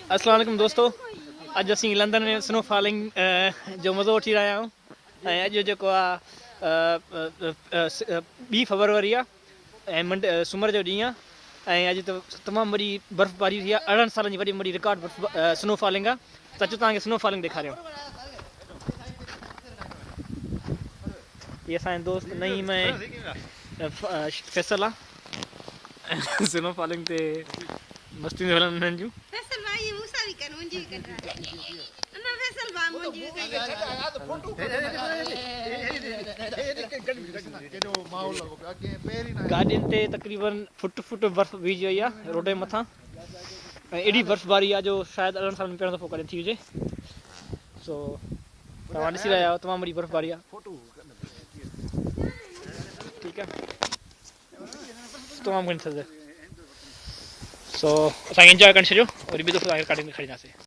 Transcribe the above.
अस्सलाम वालेकुम दोस्तों, अज असीं लंदन में स्नोफॉलिंग जो मज़ो वठी रहिया आहियूं। ऐं अॼु जेको आहे 2 फरवरी आहे ऐं सूमर जो ॾींहुं आहे। ऐं अॼु त तमामु वॾी बर्फ़बारी थी आहे। 18 सालनि जी वॾी वॾी रिकॉर्ड स्नोफॉलिंग आहे। त अचो तव्हांखे स्नोफॉलिंग ॾेखारियूं। ये असांजो दोस्त नईम फैसल आहे। स्नोफॉलिंग ते मस्ती में हलनि उन्हनि जूं। फैसल भाई मूसा भी कर मुंजी भी कर ना फैसल भाई मुंजी भी कर गाॾियुनि ते तक़रीबन फुट बर्फ़ बीहजी वई आहे रोड जे मथां। ऐं एॾी बर्फ़बारी आहे जो शायदि 18 सालनि में पहिरियों दफ़ो कॾहिं थी हुजे। सो तव्हां ॾिसी रहिया आहियो, तमामु वॾी बर्फ़बारी आहे। ठीकु आहे, तमामु घणी थधि। सो असांखे इंजॉय करे छॾियो, वरी ॿी दफ़ो तव्हांखे काॾे खणींदासीं।